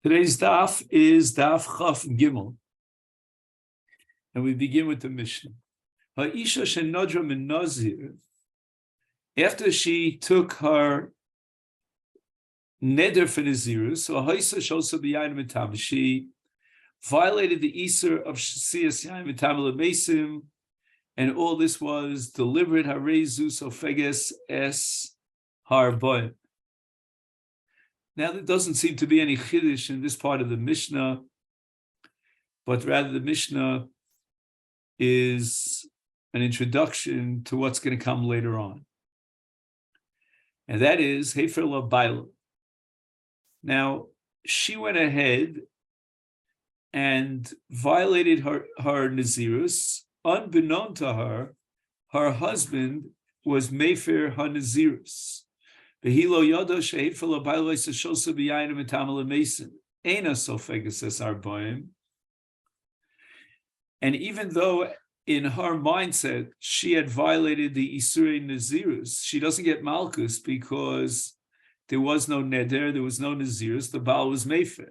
Today's daf is daf Chaf Gimel, and we begin with the Mishnah. Ha'isha shenodra min Nazir, after she took her neder for Nazirus, so ha'isa shosa b'yayin mitam, she violated the Easter of Shasiyas Yayin mitam lemesim, and all this was deliberate harezus ofeges es harboim. Now, there doesn't seem to be any chiddush in this part of the Mishnah, but rather the Mishnah is an introduction to what's going to come later on. And that is, Hefer Labaila. Now, she went ahead and violated her Nazirus. Unbeknown to her, her husband was Mefer HaNazirus. And even though in her mindset she had violated the Isurei Nazirus, she doesn't get Malchus because there was no Neder, there was no Nazirus, the Baal was Mefer.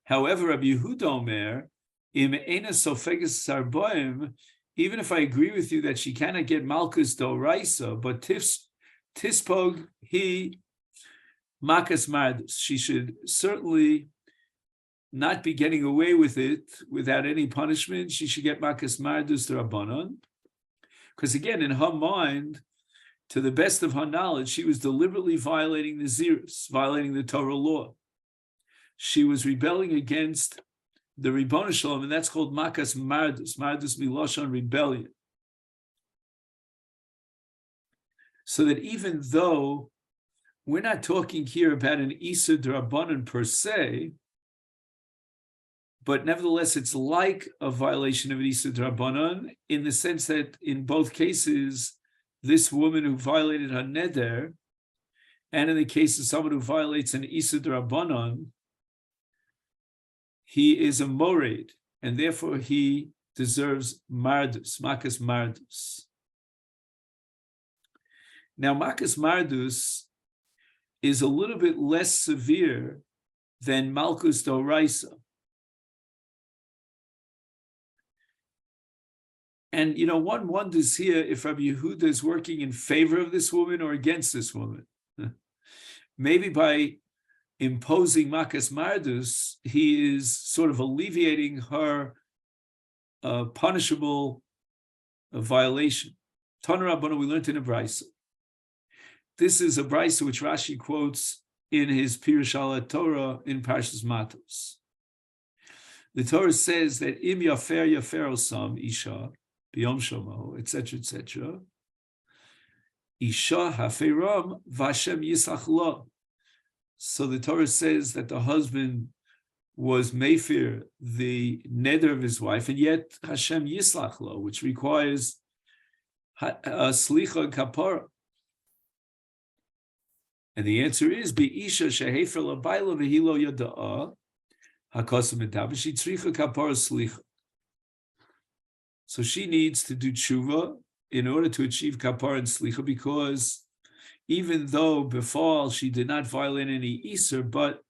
However, Rabbi Yehuda Omer, im Eina Sofeges Sarboim, even if I agree with you that she cannot get Malchus Doraisa, but Tispog, he makas mardus. She should certainly not be getting away with it without any punishment. She should get makas mardus d'Rabbanan, because again, in her mind, to the best of her knowledge, she was deliberately violating the Nazirus, violating the Torah law. She was rebelling against the Ribbon Shalom, and that's called makas mardus. Mardus miloshan rebellion. So that even though we're not talking here about an Isur D'Rabbanan per se, but nevertheless it's like a violation of an Isur D'Rabbanan in the sense that in both cases, this woman who violated her neder, and in the case of someone who violates an Isur D'Rabbanan, he is a mored, and therefore he deserves mardus, makas mardus. Now, Makas Mardus is a little bit less severe than Malchus Doraisa. And, one wonders here if Rabbi Yehuda is working in favor of this woman or against this woman. Maybe by imposing Makas Mardus, he is sort of alleviating her punishable violation. Tana Rabbana, we learned in a Brisa. This is a brisa which Rashi quotes in his Pirush al Torah in Parshas Matos. The Torah says that im yafer osam isha biyom shomo, etc., etc. Isha haferam v'Hashem yislach lo. So the Torah says that the husband was mefer the neder of his wife, and yet Hashem yislach lo, which requires slicha kapara. And the answer is Be'isha shehefer labayla v'hilo yada'a hakosem edavishi tzricha kapara slicha. So she needs to do tshuva in order to achieve kapara and slicha, because even though before she did not violate any iser, but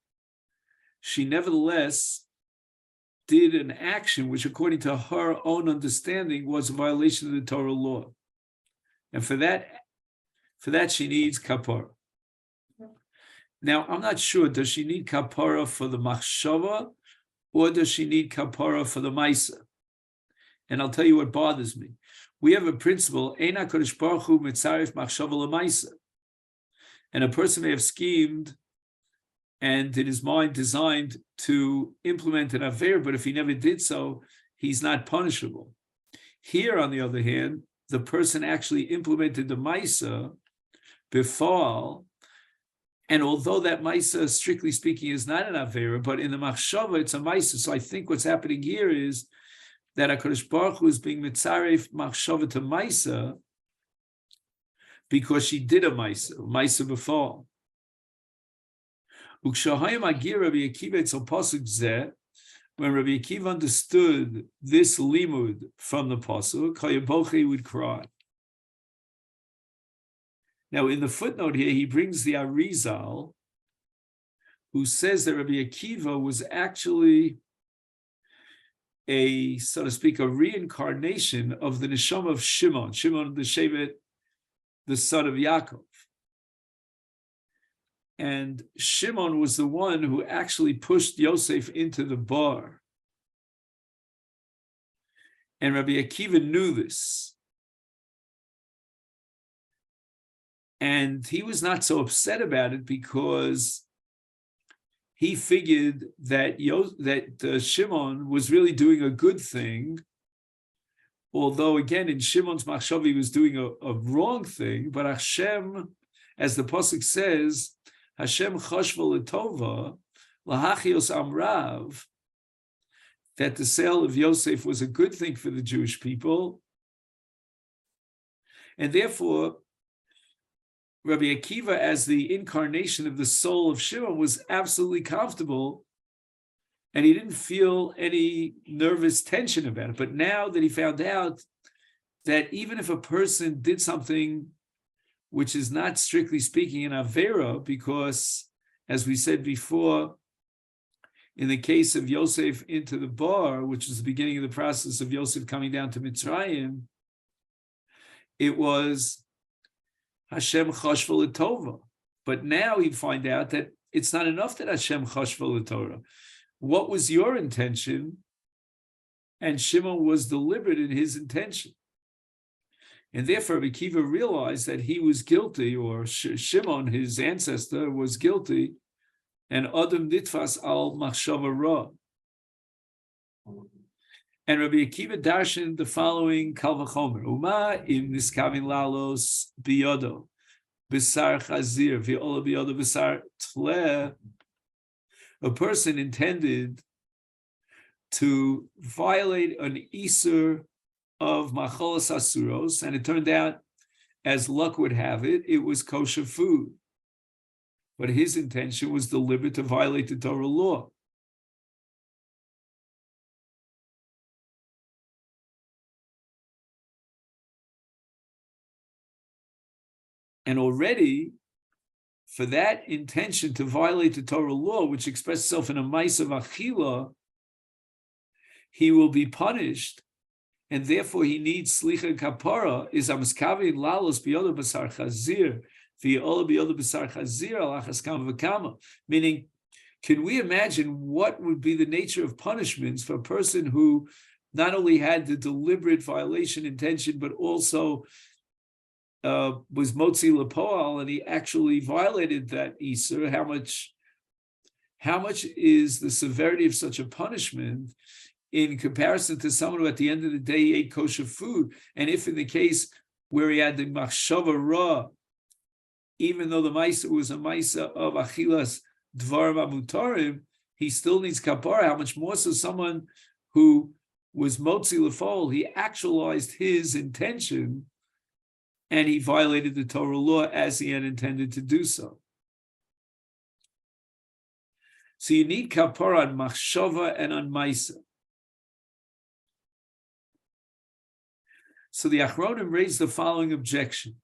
she nevertheless did an action which, according to her own understanding, was a violation of the Torah law, and for that she needs kapara. Now, I'm not sure, does she need kapara for the machshava, or does she need kapara for the maisa? And I'll tell you what bothers me. We have a principle, Ein HaKadosh Baruch Hu mitzaref machshava l'maisa. And a person may have schemed and in his mind designed to implement an aver, but if he never did so, he's not punishable. Here, on the other hand, the person actually implemented the maisa before. And although that Maisa, strictly speaking, is not an Avera, but in the Machshava, it's a Maisa. So I think what's happening here is that HaKadosh Baruch Hu is being Mitzaref Machshava to Maisa because she did a Maisa before. Ukshahayim Agir Rabbi Akiva Etzel Pasuk Zeh, when Rabbi Akiva understood this limud from the Pasuk, Chayabochi would cry. Now, in the footnote here, he brings the Arizal, who says that Rabbi Akiva was actually a, so to speak, a reincarnation of the neshama of Shimon, the Shevet, the son of Yaakov. And Shimon was the one who actually pushed Yosef into the bar. And Rabbi Akiva knew this. And he was not so upset about it because he figured that Shimon was really doing a good thing, although again in Shimon's machshava he was doing a wrong thing. But Hashem, as the pasuk says, Hashem chashva letova lahachios amrav, that the sale of Yosef was a good thing for the Jewish people, and therefore Rabbi Akiva, as the incarnation of the soul of Shimon, was absolutely comfortable, and he didn't feel any nervous tension about it. But now that he found out that even if a person did something which is not strictly speaking an avera, because, as we said before, in the case of Yosef into the bar, which is the beginning of the process of Yosef coming down to Mitzrayim, it was Hashem chashva l'tova. But now he'd find out that it's not enough that Hashem chashva l'Torah. What was your intention? And Shimon was deliberate in his intention. And therefore, Rabbi Akiva realized that he was guilty, or Shimon, his ancestor, was guilty, and Adam nitfas al machshava ra. And Rabbi Akiva darshan the following kal v'chomer: Uma im niskavin lalos biyodo b'sar chazir v'ola biyodo b'sar tleh. A person intended to violate an isur of macholas asuros, and it turned out, as luck would have it, it was kosher food. But his intention was deliberate to violate the Torah law. And already, for that intention to violate the Torah law, which expresses itself in a ma'aseh of achila, he will be punished, and therefore he needs slicha kapara. Is amaskavi lalos biyodo b'sar chazir v'yola biyodo b'sar chazir alachas kama v'kama. Meaning, can we imagine what would be the nature of punishments for a person who not only had the deliberate violation intention, but also was motzi lepoal, and he actually violated that isur? How much is the severity of such a punishment in comparison to someone who at the end of the day he ate kosher food? And if in the case where he had the machshava ra, even though the ma'isa was a ma'isa of achilas dvarim amutarim, he still needs kapara. How much more so someone who was motzi lepoal, he actualized his intention, and he violated the Torah law as he had intended to do so. So you need kapara on machshava and on ma'isa. So the Achronim raised the following objection.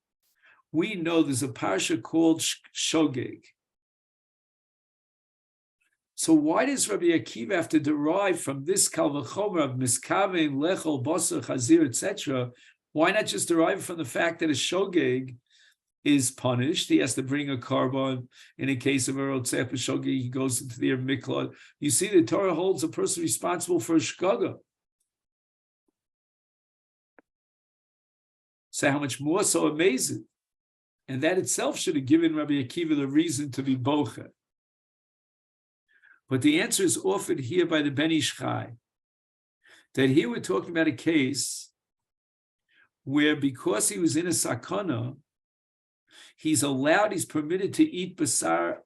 We know there's a parsha called Shogeg. So why does Rabbi Akiva have to derive from this kal v'chomer of miskaven, lechol, basar, chazir, etc.? Why not just derive from the fact that a shogeg is punished? He has to bring a carbon. In a case of a rotzeh shogeg, he goes into the miklat. You see, the Torah holds a person responsible for a shgaga. So how much more so amazing? And that itself should have given Rabbi Akiva the reason to be bocher. But the answer is offered here by the Ben Ish Chai, that here we're talking about a case where, because he was in a sakana, he's permitted to eat basar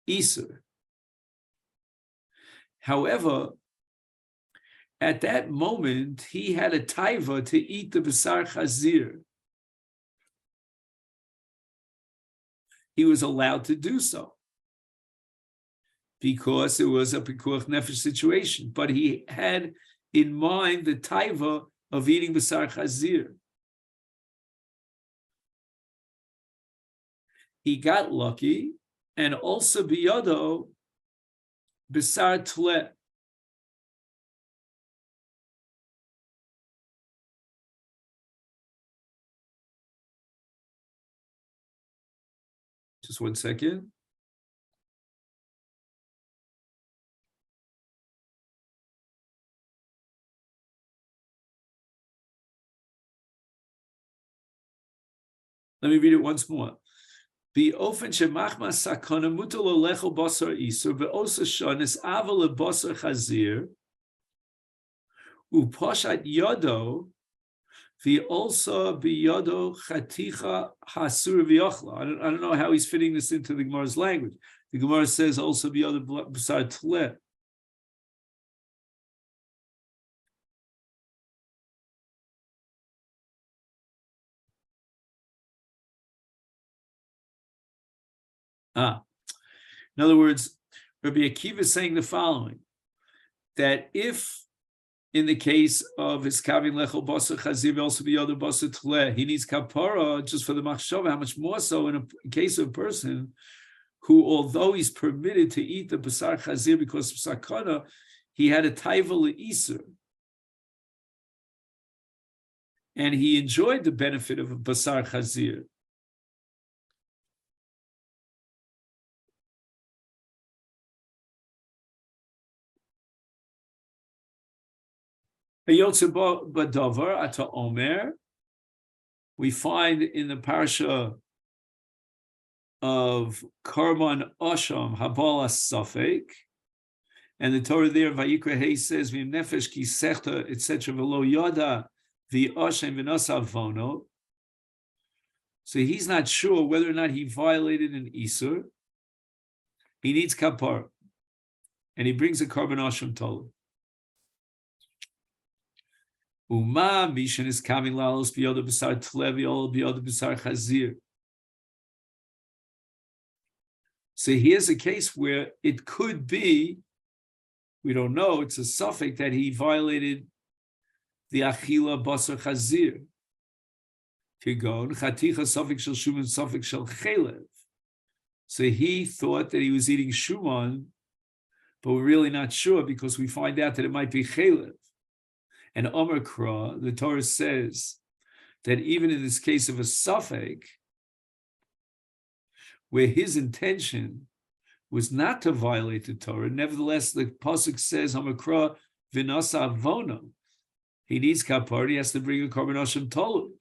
isur. However, at that moment, he had a taiva to eat the basar chazir. He was allowed to do so because it was a pikuach nefesh situation, but he had in mind the taiva of eating basar chazir. He got lucky, and also biyado, Besar tle. Just 1 second. Let me read it once more. Be'ofen shemachma sakana mutar lo lechol basar isur ve'osa shanis ava lebasar chazir uposhat yodo ve'olsa biyodo chaticha hasur v'yochla. I don't know how he's fitting this into the Gemara's language. The Gemara says also biyodo b'sar tle. In other words, Rabbi Akiva is saying the following, that if in the case of his kavin lechol basar chazir also be other basar tle, he needs kapara just for the machshava. How much more so in a case of a person who, although he's permitted to eat the basar chazir because of sakana, he had a taiva le'iser, and he enjoyed the benefit of a basar chazir. We find in the parasha of Karman Osham Habala Safek, and the Torah there Vayikra Hey says Vim Nefesh Ki Sechta etc. V'lo Yoda the Oshem V'Nasa Vono. So he's not sure whether or not he violated an Isur. He needs kapar, and he brings a Karban Osham Tolu. Uma mishan is coming lalos biyoda b'sar tlevi ol biyoda b'sar chazir. So here's a case where it could be, we don't know, it's a suffix that he violated the achila basar chazir. Kigon chaticha suffix shel shuman suffix shel chelev. So he thought that he was eating shuman, but we're really not sure because we find out that it might be chelev. And Omer Kra, the Torah says that even in this case of a suffix, where his intention was not to violate the Torah, nevertheless, the pasuk says, Omer Kra v'nasa vono. He needs kapar, he has to bring a korban osham tolu.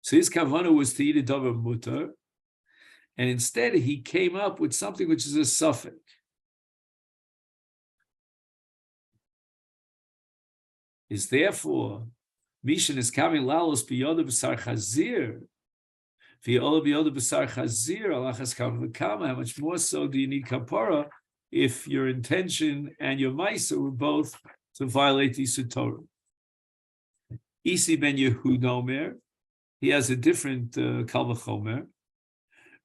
So his kavanah was to eat a davar mutar, and instead he came up with something which is a suffix. Is therefore mishan is coming lalos biyoda b'sar chazir, v'yola biyoda b'sar chazir alachas kam v'kama. How much more so do you need kapara if your intention and your ma'isa were both to violate the Torah? Isi ben Yehudomer. He has a different Kal V'chomer.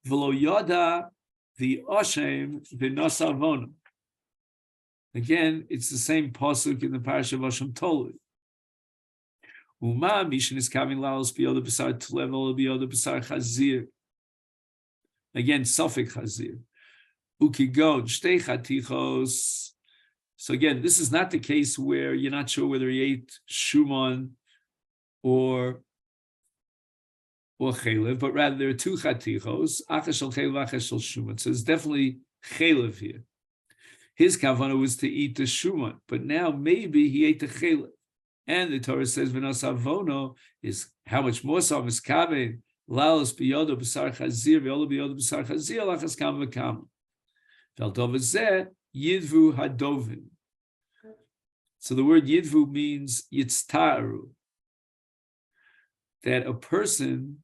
V'lo yada the Oshem v'nasa vono. Again, it's the same pasuk in the parasha of Oshem Tolu. Uma mishin is coming laos biyoda b'sar tlevel biyoda b'sar chazir. Again, suffix chazir. Ukigon shtei chatichos. So again, this is not the case where you're not sure whether he ate shuman or chelev, but rather there are two chatichos, achas shel chelev, achas shel shuman. So it's definitely chelev here. His kavanah was to eat the shuman, but now maybe he ate the chelev. And the Torah says, v'nos avono is how much more so miskaven, lalos biyodo b'sar chazir, v'yolo biyodo b'sar chazir, lachas kam v'kam. V'al zeh, yidvu hadovin. So the word yidvu means yitztaru, that a person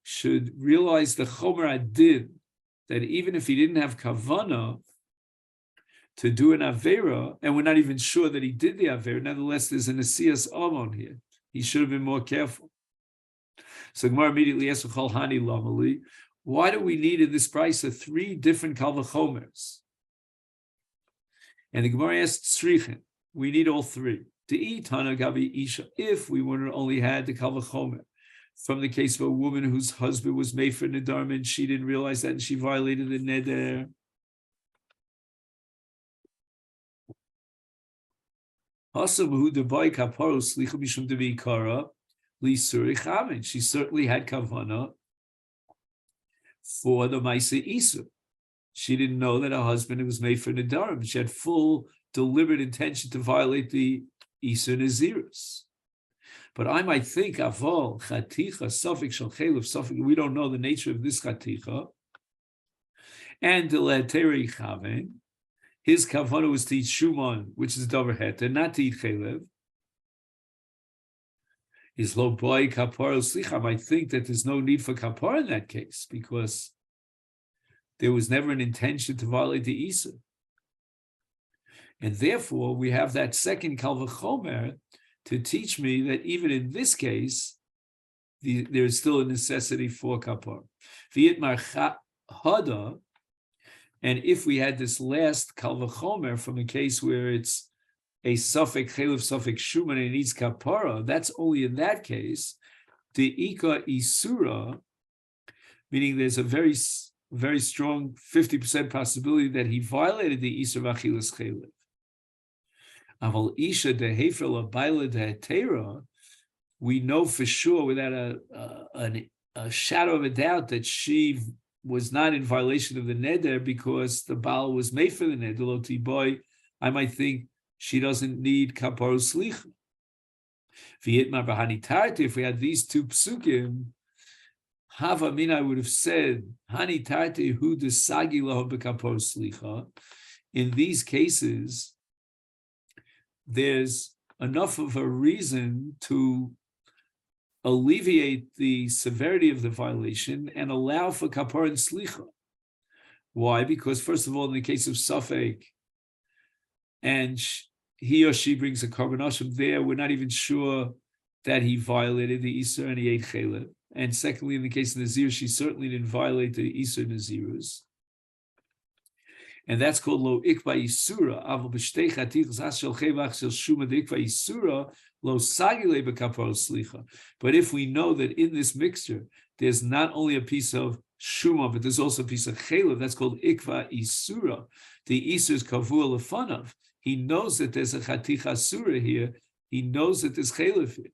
should realize the chomer adin, that even if he didn't have kavanah to do an avera, and we're not even sure that he did the avera, nevertheless there's an asiyas amon here. He should have been more careful. So Gemara immediately asks, hani lamali, why do we need in this price of 3 different kal v'chomers? And the Gemara asks, tzrichin, we need all 3. If we would only had the Kal V'chomer from the case of a woman whose husband was made for Nedarim and she didn't realize that and she violated the Neder. She certainly had kavana for the Maaseh Isur. She didn't know that her husband was made for Nedarim. She had full, deliberate intention to violate the Isur Nazirus. But I might think, Aval, Chaticha, Safik, Shalchelev, Safik, we don't know the nature of this Chaticha. And the Le'ateri Chaven, his kavanah was to eat Shuman, which is Davar Heter, not to eat Chelev. Is Lo Boi Kapar Slicha. I might think that there's no need for Kapar in that case, because there was never an intention to violate the Isur. And therefore, we have that second Kal V'chomer to teach me that even in this case, there is still a necessity for kapar. V'yitmar hada, and if we had this last Kal V'chomer from a case where it's a suffix chelev suffix shuman and it needs kapara, that's only in that case the ika isura, meaning there's a very very strong 50% possibility that he violated the isur v'achilas chelev. Aval isha dehefer labayla dehetera, we know for sure without a shadow of a doubt that she was not in violation of the neder because the Baal was made for the neder. Loti boy, I might think she doesn't need kapar slicha. V'yitmar b'hani tarti, if we had these two psukim, hava min, I would have said hani tarti hu desagi laho b'kapar slicha. In these cases, there's enough of a reason to alleviate the severity of the violation and allow for kapar and slicha. Why? Because first of all, in the case of Safek, and he or she brings a korban asham there, we're not even sure that he violated the Isur and he ate chelev. And secondly, in the case of Nazir, she certainly didn't violate the Isur Nazirus. And that's called lo ikva isura. Aval b'shtei chatichas hashel chevach shel shuma de ikva isura lo sagile b'kapar slicha. But if we know that in this mixture there's not only a piece of shuma, but there's also a piece of chelev, that's called ikva isura. The isur is kavua lefanav. He knows that there's a chaticha surah here. He knows that there's chelev here.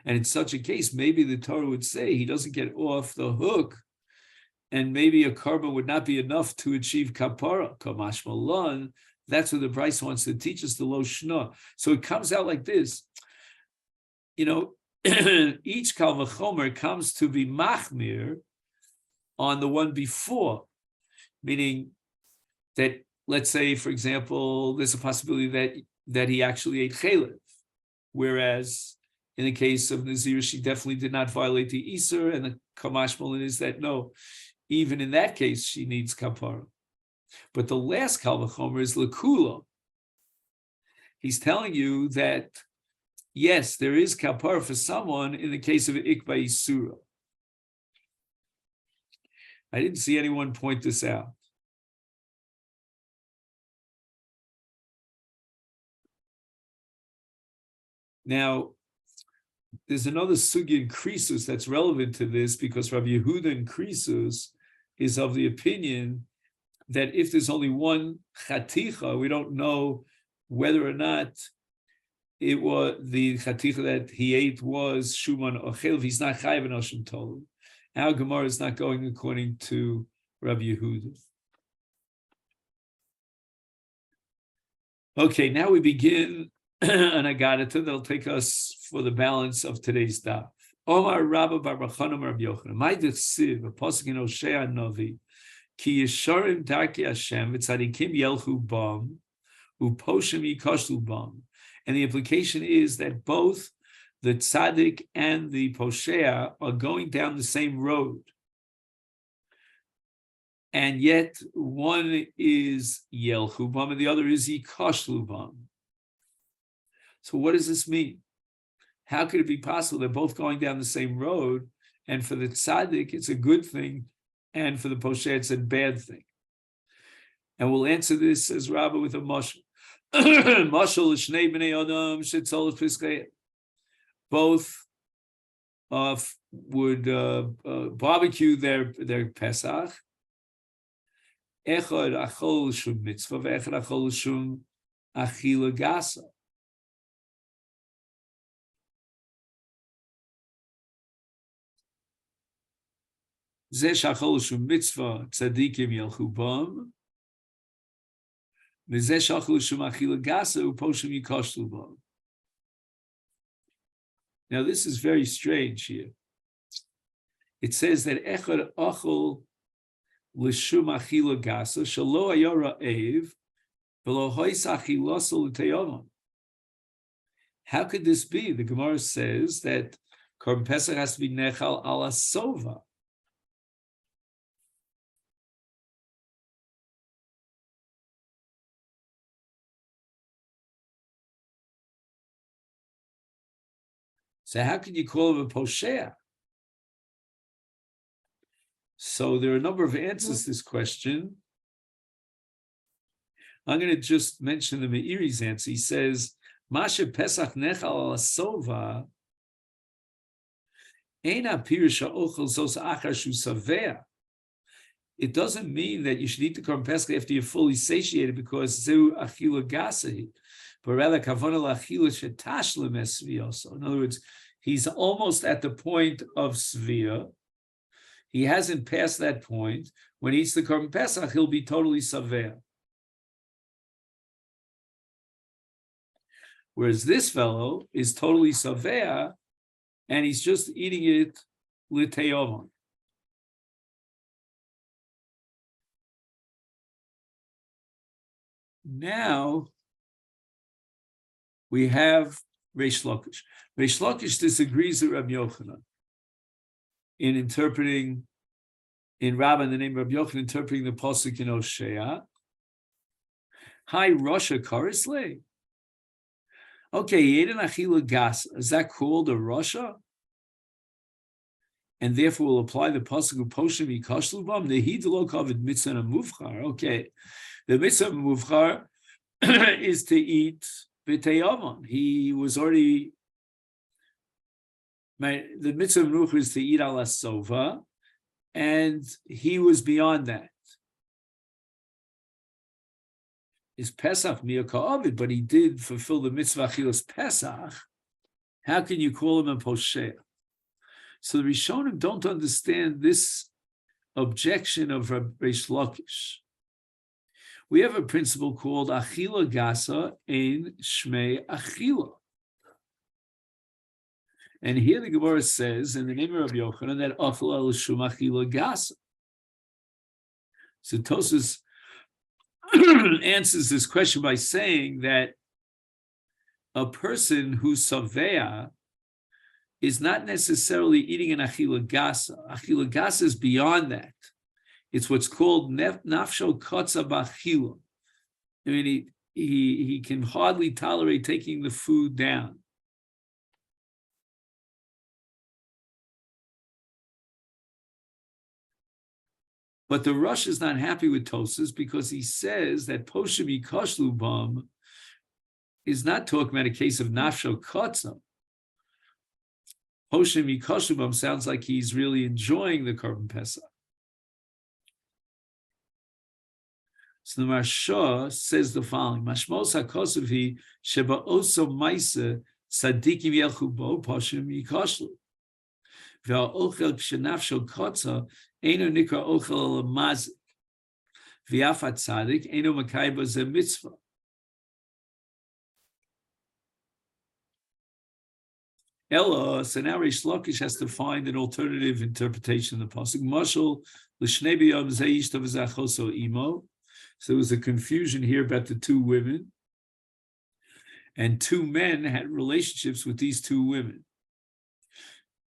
And in such a case, maybe the Torah would say he doesn't get off the hook. And maybe a korban would not be enough to achieve kapara. Kamash malan. That's what the Bryce wants to teach us, the lo shna. So it comes out like this. You know, each Kal V'chomer comes to be machmir on the one before, meaning that, let's say, for example, there's a possibility that he actually ate chelev, whereas in the case of Nazir, she definitely did not violate the Isur, and the Kamash Malin is that no, even in that case, she needs kapara. But the last Kal V'chomer is Lakula. He's telling you that, yes, there is kapara for someone in the case of Ikba Isura. I didn't see anyone point this out. Now, there's another sugya in Krisus that's relevant to this, because Rabbi Yehuda in Krisus is of the opinion that if there's only one chaticha, we don't know whether or not it was the chaticha that he ate was shuman or chelev. He's not chayav and Hashem told. Our Gemara is not going according to Rabbi Yehuda. Okay, now we begin an agadata that'll take us for the balance of today's daf. Omar Rabba Bar Bachanam Rabbi Yochanan. My dechsiv, a pasuk in Hosea Novi, ki yesharim darki Hashem v'tzadikim yelchu bam, uposhem yikashlu bam. And the implication is that both the tzaddik and the poshea are going down the same road. And yet one is yelchu bam and the other is yikashlu bam. So what does this mean? How could it be possible they're both going down the same road, and for the tzaddik it's a good thing, and for the posheh it's a bad thing? And we'll answer this as Rabbi with a mashal. Both would barbecue their Pesach. Echad achol shum mitzvah, ve'echad achol shum achila gasa. Zeh shachol shum mitzvah tzadikim yelchu bam. V'zeh shachol shum achila gasa uposhim yikoshlu bam. Now this is very strange here. It says that echad achol l'shum achila gasa shelo ayora ev v'lo hois achilosol l'teyomon. How could this be? The Gemara says that Korban Pesach has to be nechal ala sova. So how can you call him a poshea? So there are a number of answers to this question. I'm going to just mention the Meiri's answer. He says, Masha Pesach nechal ala sova eina pirisha ochel zos achar shu savea. It doesn't mean that you should eat the Korban Pesach after you're fully satiated because zu achila gasahi, but rather kavana lachila shetashlim esviyoso. In other words, he's almost at the point of svia. He hasn't passed that point. When he eats the Korban Pesach, he'll be totally savea. Whereas this fellow is totally savea, and he's just eating it l'teyomon. Now we have Reish Lakish. Reish Lakish disagrees with Rabbi Yochanan in interpreting, in Rabbah, in the name of Rabbi Yochanan, interpreting the pasuk in Hosea. Hi, Rasha Karisle. Okay, Yeden Achila Gas. Is that called a Rasha? And therefore will apply the pasuk of Poshim Yikashlu Bam. The Hidlo Kavid Mitzvah Muvchar. Okay, the Mitzvah Muvchar is to eat b'teyomon. He was already. The Mitzvah Muvchar is to eat ala sova, and he was beyond that. Is Pesach miyaka'avid, but he did fulfill the mitzvah achilas Pesach. How can you call him a posheh? So the Rishonim don't understand this objection of Reish Lakish. We have a principle called achila gasa ein shmei achila. And here the Gemara says, in the name of Rabbi Yochanan, that achila l'shum achila gasa. So Tosas answers this question by saying that a person who's savea is not necessarily eating an achila gasa. Achila gasa is beyond that. It's what's called nafsho kotza b'achila. I mean, he can hardly tolerate taking the food down. But the Rosh is not happy with Tosas because he says that Poshim Yikoshlu Bam is not talking about a case of nafsho kotza. Poshim Yikoshlu Bam sounds like he's really enjoying the Korban Pesach. So the Marsha says the following: Mashmos hakosavi sheba oso maisa sadikim yelchu bo Poshim Yikoshlu. V'ha'ochel k'shenafsho kotza Eino nikra ochel mazik, v'yafat tzadik eino makayba ze mitzvah. Ella, so now Reish Lakish has to find an alternative interpretation of the pasuk. Mashal l'shnei b'yom zeish tov zachoso imo. So there was a confusion here about the two women, and two men had relationships with these two women.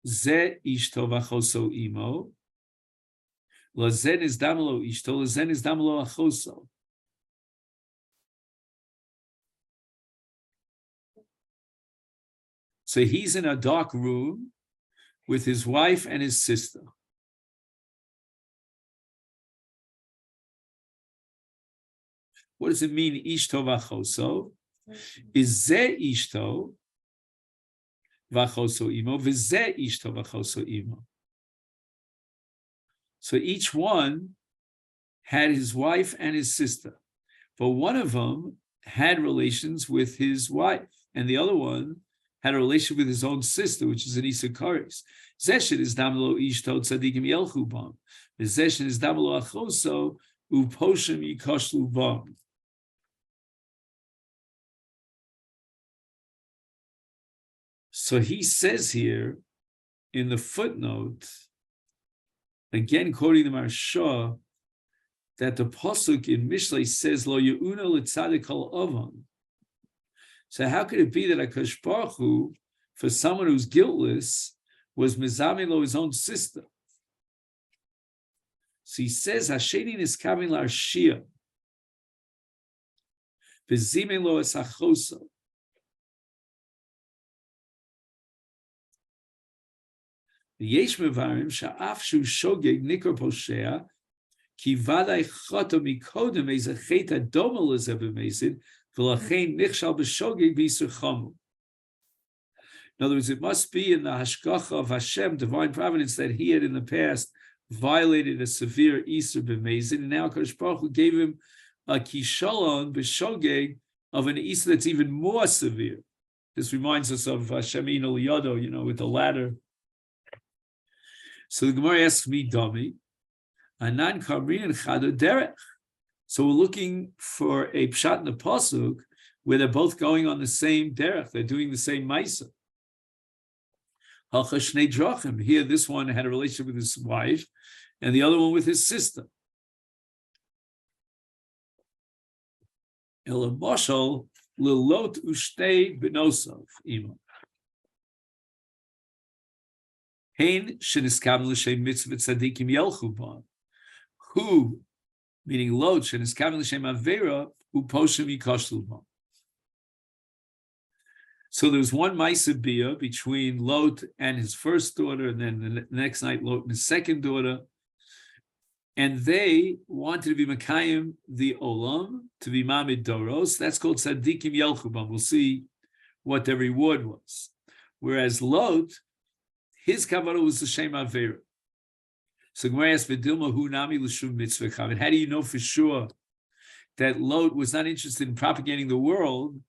Ze ish tov achoso imo. Lazen is damlo ishto, lazen is damlo achoso. So he's in a dark room with his wife and his sister. What does it mean, ishto vachoso? Is ze ishto vachoso imo, vize ishto vachoso imo. So each one had his wife and his sister, but one of them had relations with his wife, and the other one had a relation with his own sister, which is an Isakaris. Zeshet is damlo ishto tzadikim yelchu bam. Zeshet is damlo achoso uposhem yikoshlu bam. So he says here in the footnote, again quoting the Maharsha, that the pasuk in Mishlei says lo yeuna l'tzadik al ovan. So how could it be that HaKadosh Baruch Hu, for someone who's guiltless, was mizameh lo his own sister? So he says Hasheni niskamin l'arshia v'zimeh lo es achosa. Yesh mevarim sha'af shu shogeg nikar poshea ki vadai choto mikodem ez a chet adoma lezeh b'mezid v'lachein nichshal b'shogeg b'yisur chamu. In other words, it must be in the hashgacha of Hashem, divine providence, that he had in the past violated a severe isur b'mezid, and now HaKadosh Baruch Hu gave him a kishalon b'shogeg of an isur that's even more severe. This reminds us of Shemin al Yado, with the ladder. So the Gemara asks me, Domi, Anan Kamrin and Chado Derech. So we're looking for a pshat in the pasuk where they're both going on the same derech, they're doing the same ma'isa. Halcha shnei drachim. Here, this one had a relationship with his wife, and the other one with his sister. Ela moshel lilot ushtei b'nosav ima. Hein sheniskam l'shem mitzvah tzadikim yelchu ba. Who, meaning Lot, sheniskam l'shem avera, who poshem yikoshlu ba. So there was one Maisa Bia between Lot and his first daughter, and then the next night Lot and his second daughter, and they wanted to be Makayim the Olam, to be Mamid Doros. That's called Tzadikim Yelchubam. We'll see what their reward was. Whereas Lot, his kavanah was the Shem Avera. So Gemara asks, "V'dilma hu nami l'shum mitzvah chavit." How do you know for sure that Lot was not interested in propagating the world,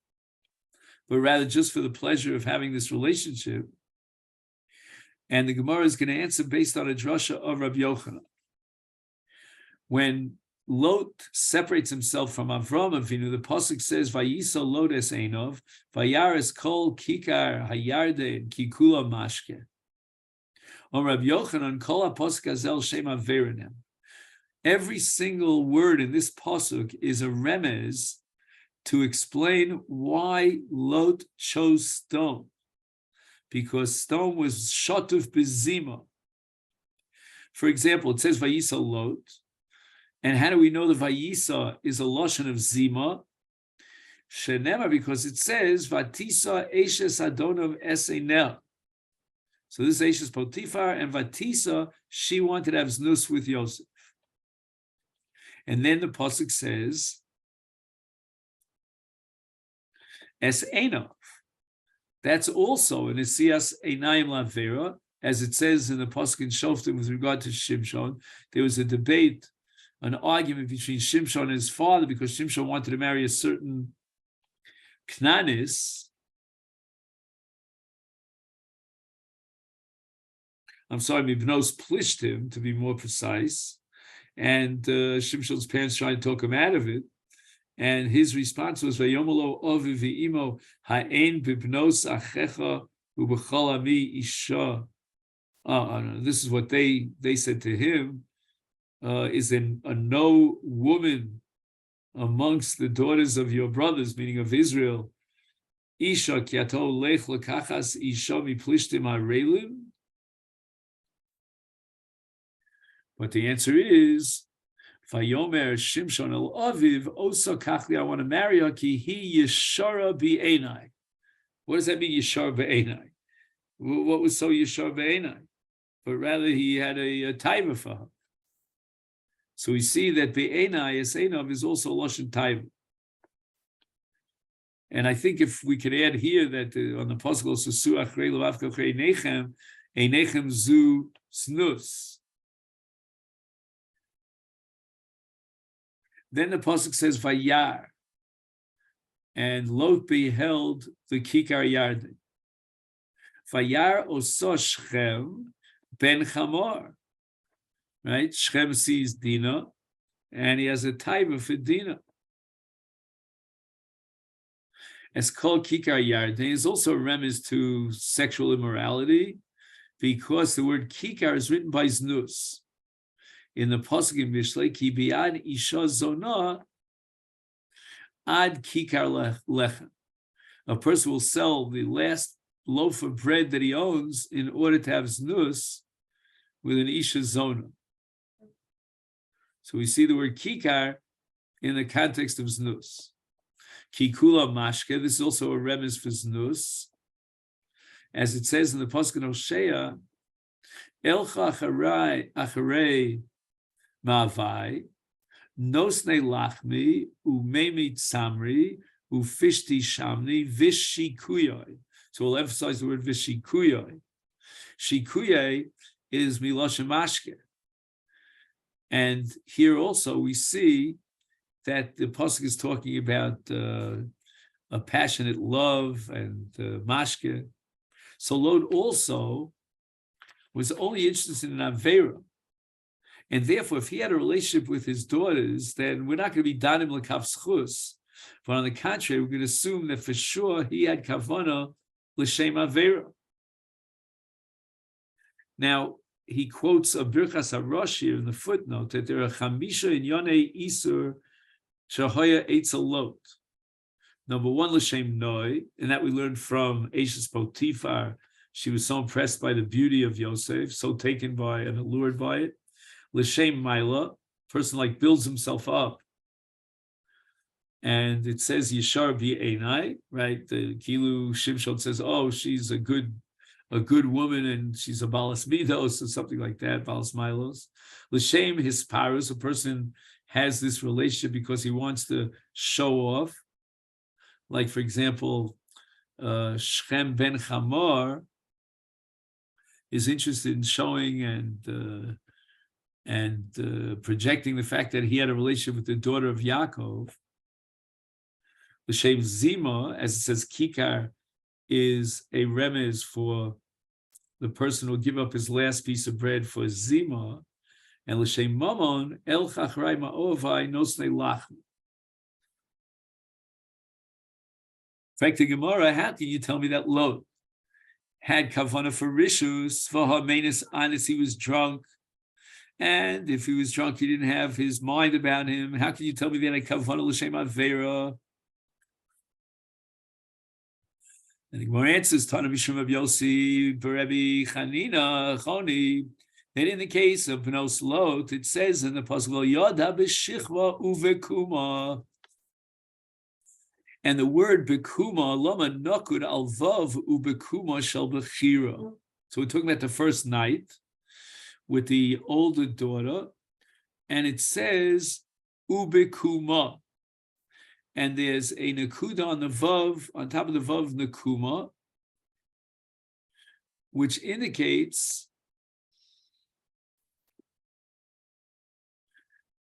but rather just for the pleasure of having this relationship? And the Gemara is going to answer based on a drasha of Rabbi Yochanan. When Lot separates himself from Avram Avinu, the pasuk says, "Vayisa Lot es Einov, vayares kol kikar hayarden kikula mashke." On Rabbi Yochanan, kol ha-pasuk hazel shem averanim. Every single word in this pasuk is a remez to explain why Lot chose stone, because stone was shotuf bezima. For example, it says Vayisa Lot, and how do we know the Vayisa is a lashon of zima? Shenema, because it says Vatisa eshes adonam esenel. So this is eshes Potifar, and Vatisa, she wanted to have znus with Yosef. And then the pasuk says Es Einov. That's also an Esias Einayim Lavera, as it says in the pasuk in Shoftim with regard to Shimshon. There was a debate, an argument between Shimshon and his father, because Shimshon wanted to marry a certain Knanis. Mibnos Plishtim, to be more precise. And Shimshon's parents tried to talk him out of it. And his response was, "Vayomolo ovi v'imo ha'ein bibnos achecha u'b'chol ami isha." This is what they said to him. Is there no woman amongst the daughters of your brothers, meaning of Israel? Isha kiato lech lekachas isha miplishtim harelim. But the answer is, Vayomer Shimshon el Aviv Osa Kachli. I want to marry her. Ki he Yeshara B'Einai. What does that mean, Yeshar B'Einai? What was so Yeshar B'Einai? But rather he had a taiva for her. So we see that B'Einai Esainav is also Lashon taiva. And I think if we could add here that on the pasuk Susu Achrei Levavka Achrei Nechem, Einechem Zu Snus. Then the pasuk says Vayar, and Lot beheld the Kikar Yarden. Vayar oso Shechem ben Chamor. Right? Shechem sees Dinah, and he has a taiva for Dinah. As called Kikar Yarden is also a remez to sexual immorality, because the word Kikar is written by Znus. In the pasuk in Mishlei, Ki biad isha zona ad Kikar lechem. A person will sell the last loaf of bread that he owns in order to have Znus with an isha zona. So we see the word Kikar in the context of Znus. Kikula mashke, this is also a remez for Znus. As it says in the pasuk in Hosea, Elcha acharei ma'avai, nosne lachmi, u'memi tzamri, u'fishti shamni, vishikuyoi. So we'll emphasize the word vishikuyoi. Shikuyoi is miloshe mashke. And here also we see that the pasuk is talking about a passionate love and mashke. So Lot also was only interested in Avera. And therefore, if he had a relationship with his daughters, then we're not going to be danim l'kav schus. But on the contrary, we're going to assume that for sure he had kavana l'shem Avera. Now, he quotes a Birchas HaRosh here in the footnote that there are chamisha in Yonei Isur Shahoya Eitzel Lot. Number one, L'Shem Noi, and that we learned from Eshes Potifar. She was so impressed by the beauty of Yosef, so taken by and allured by it. L'Shem Maila, person like builds himself up. And it says Yeshar B'Einai, right? The Kilu Shimshon says, oh, she's a good woman, and she's a balas midos or something like that, balas milos. L'shem hisparus, a person has this relationship because he wants to show off. Like, for example, Shechem ben Chamor is interested in showing and projecting the fact that he had a relationship with the daughter of Yaakov. L'shem Zima, as it says, Kikar, is a remez for the person who will give up his last piece of bread for Zima, and l'shem Mamon El Chachrei Ma'ovai Nosnei Lachm. In fact, the Gemara, how can you tell me that Lot had kavana for rishus for hamenus honest? He was drunk, and if he was drunk, he didn't have his mind about him. How can you tell me that I kavana l'shem Avera? And the Gemara answers, Tana Mishum of Yossi, Berebi Chanina, Choni, that in the case of Bnos Lot, it says in the pasuk, Yoda b'shichva uvekuma. And the word bekuma, lama nakud alvav ubekuma shel bechira. So we're talking about the first night with the older daughter, and it says ubekuma. And there's a nakuda on the vav, on top of the vav nakuma, which indicates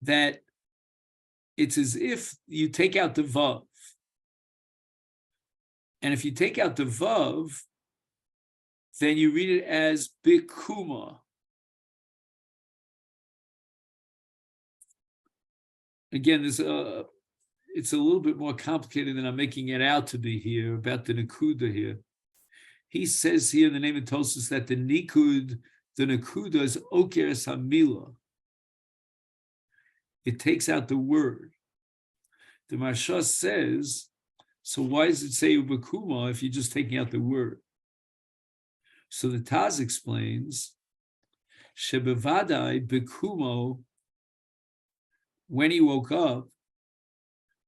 that it's as if you take out the vav. And if you take out the vav, then you read it as bikuma. Again, it's a little bit more complicated than I'm making it out to be here about the Nakuda here. He says here in the name of Tosus that the Nakuda is Okeres Hamila. It takes out the word. The Marsha says, so why does it say Ubakuma if you're just taking out the word? So the Taz explains, Shebevadai Bekumo, when he woke up,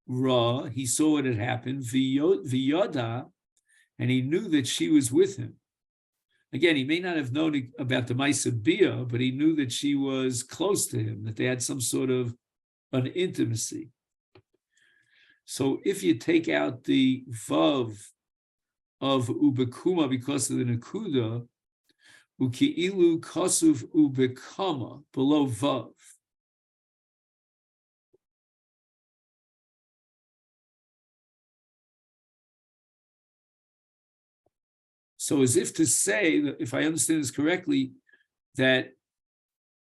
Ra, he saw what had happened, V'yoda, and he knew that she was with him. Again, he may not have known about the Maisa Bia, but he knew that she was close to him, that they had some sort of an intimacy. So if you take out the vav of ubekuma because of the nakuda, uki'ilu kasuv ubekama below vav. So as if to say, that if I understand this correctly, that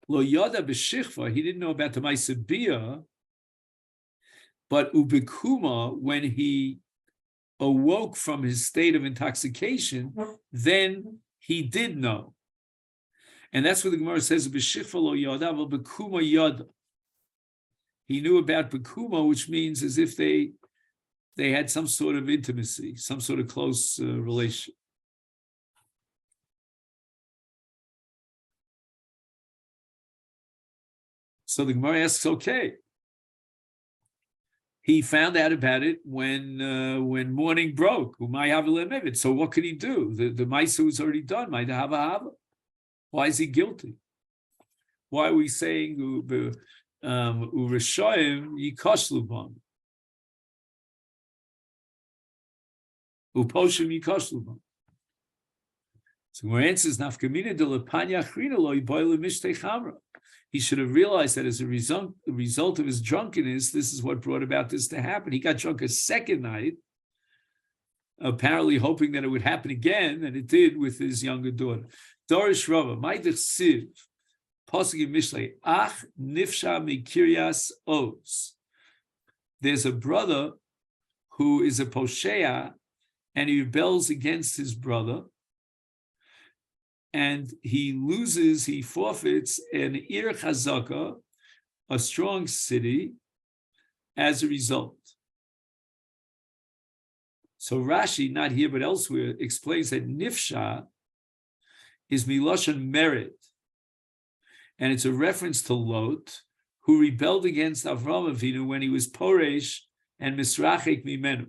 lo yada b'shichva, he didn't know about the Masechet, but ubekuma, when he awoke from his state of intoxication, then he did know. And that's what the Gemara says, b'shichva lo yada, but bekuma yada. He knew about bekuma, which means as if they had some sort of intimacy, some sort of close relation. So the Gemara asks, okay, he found out about it when morning broke. So what could he do? The Maisa was already done. Why is he guilty? Why are we saying Urashoim yikoshlu bam? Uposhim yikoshlu bam. So our answer is nafkamina de lepanya achrina lo yiboyle mishtei chamra. He should have realized that as a result of his drunkenness, this is what brought about this to happen. He got drunk a second night, apparently hoping that it would happen again, and it did with his younger daughter. Dorish Rava, Maidich Siv, Pasuk in Mishlei, Ach Nifsha Mikiryas Oz. There's a brother who is a Poshea, and he rebels against his brother, and he forfeits an Ir Chazaka, a strong city, as a result. So Rashi, not here but elsewhere, explains that Nifsha is Miloshan merit, and it's a reference to Lot, who rebelled against Avraham Avinu when he was Poresh and Misrachek Mimenu.